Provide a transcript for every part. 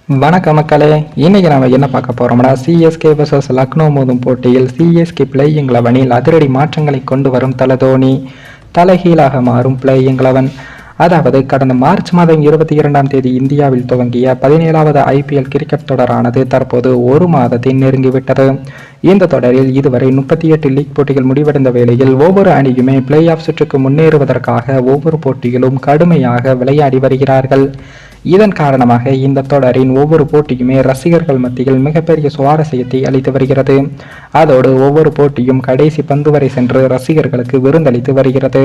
வணக்கம் மக்களே. இன்னைக்கு நாம என்ன பார்க்க போறோம்னா, சிஎஸ்கே vs லக்னோ மோதும் போட்டியில் சிஎஸ்கே பிளேயிங் 11 அதிரடி மாற்றங்களை கொண்டு வரும் தல தோனி, தலைகீழாக மாறும் பிளேயிங் 11. அதாவது கடந்த மார்ச் மாதம் 22ஆம் தேதி இந்தியாவில் துவங்கிய 17வது IPL கிரிக்கெட் தொடரானது தற்போது ஒரு மாதத்தை நெருங்கிவிட்டது. இந்த தொடரில் இதுவரை 38 லீக் போட்டிகள் முடிவடைந்த வேளையில் ஒவ்வொரு அணியுமே பிளே ஆஃப் சுற்றுக்கு முன்னேறுவதற்காக ஒவ்வொரு போட்டியிலும் கடுமையாக விளையாடி வருகிறார்கள். இதன் காரணமாக இந்த தொடரின் ஒவ்வொரு போட்டியுமே ரசிகர்கள் மத்தியில் மிகப்பெரிய சுவாரஸ்யத்தை அளித்து வருகிறது. அதோடு ஒவ்வொரு போட்டியும் கடைசி பந்து வரை சென்று ரசிகர்களுக்கு விருந்தளித்து வருகிறது.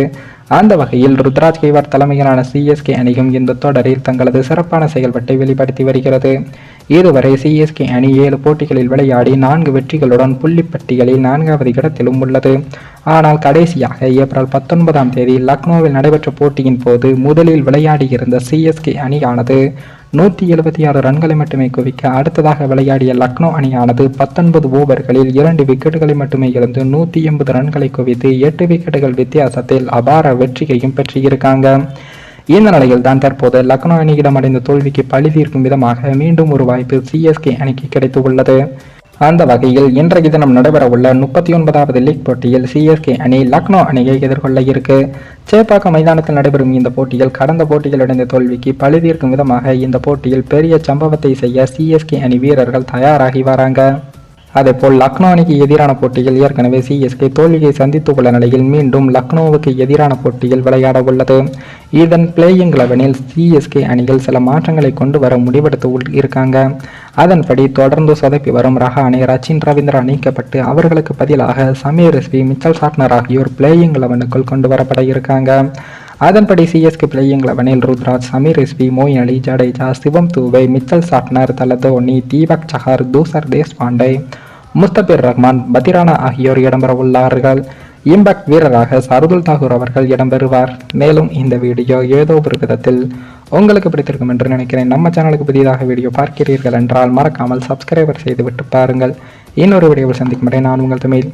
அந்த வகையில் ருத்ராஜ் கெய்வாட் தலைமையிலான சிஎஸ்கே அணியும் இந்த தொடரில் தங்களது சிறப்பான செயல்பாட்டை வெளிப்படுத்தி வருகிறது. இதுவரை சிஎஸ்கே அணி 7 போட்டிகளில் விளையாடி 4 வெற்றிகளுடன் புள்ளிப்பட்டியலில் 4வது இடத்திலும் உள்ளது. ஆனால் கடைசியாக ஏப்ரல் 19ஆம் தேதி லக்னோவில் நடைபெற்ற போட்டியின் போது முதலில் விளையாடியிருந்த சிஎஸ்கே அணியானது 176 ரன்களை மட்டுமே குவிக்க, அடுத்ததாக விளையாடிய லக்னோ அணியானது 19 ஓவர்களில் 2 விக்கெட்டுகளை மட்டுமே இழந்து 180 ரன்களை குவித்து 8 விக்கெட்டுகள் வித்தியாசத்தில் அபார வெற்றியையும் பெற்றிருக்காங்க. இந்த நிலையில் தான் தற்போது லக்னோ அணியிடம் அடைந்த தோல்விக்கு பழி தீர்க்கும் விதமாக மீண்டும் ஒரு வாய்ப்பு சிஎஸ்கே அணிக்கு கிடைத்து உள்ளது. அந்த வகையில் இன்றைய தினம் நடைபெறவுள்ள 39வது லீக் போட்டியில் சிஎஸ்கே அணி லக்னோ அணியை எதிர்கொள்ள இருக்கு. சேப்பாக்கம் மைதானத்தில் நடைபெறும் இந்த போட்டியில் கடந்த போட்டியில் அடைந்த தோல்விக்கு பழி தீர்க்கும் விதமாக இந்த போட்டியில் பெரிய சம்பவத்தை செய்ய சிஎஸ்கே அணி வீரர்கள் தயாராகி வராங்க. அதேபோல் லக்னோ அணிக்கு எதிரான போட்டியில் ஏற்கனவே சிஎஸ்கே தோல்வியை சந்தித்துள்ள நிலையில் மீண்டும் லக்னோவுக்கு எதிரான போட்டியில் விளையாட உள்ளது. இதன் பிளேயிங் 11 சிஎஸ்கே அணிகள் சில மாற்றங்களை கொண்டு வர முடிவெடுத்து இருக்காங்க. அதன்படி தொடர்ந்து சொதப்பி வரும் ரஹானே, ரச்சின் ரவீந்திரா நீக்கப்பட்டு அவர்களுக்கு பதிலாக சமீர் ரிஸ்வி, மிச்சல் சாட்னர் ஆகியோர் பிளேயிங் 11க்குள் கொண்டு வரப்பட இருக்காங்க. அதன்படி சிஎஸ்கே பிளேயிங் 11 ருத்ராஜ், சமீர் ரிஸ்வி, மொயின் அலி, ஜடேஜா, சிவம் தூபே, மிச்சல் சாட்னர், தல தோனி, தீபக் சஹர், தூசர் தேஷ்பாண்டே, முஸ்தபிர் ரஹ்மான், பத்திரானா ஆகியோர் இடம்பெற உள்ளார்கள். இம்பாக்ட் வீரராக சர்துல் தாகூர் அவர்கள் இடம்பெறுவார். மேலும் இந்த வீடியோ ஏதோ ஒரு விதத்தில் உங்களுக்கு பிடித்திருக்கும் என்று நினைக்கிறேன். நம்ம சேனலுக்கு புதிதாக வீடியோ பார்க்கிறீர்கள் என்றால் மறக்காமல் சப்ஸ்கிரைபர் செய்துவிட்டு பாருங்கள். இன்னொரு வீடியோவில் சந்திக்கும் வரை நான் உங்கள் தமிழ்.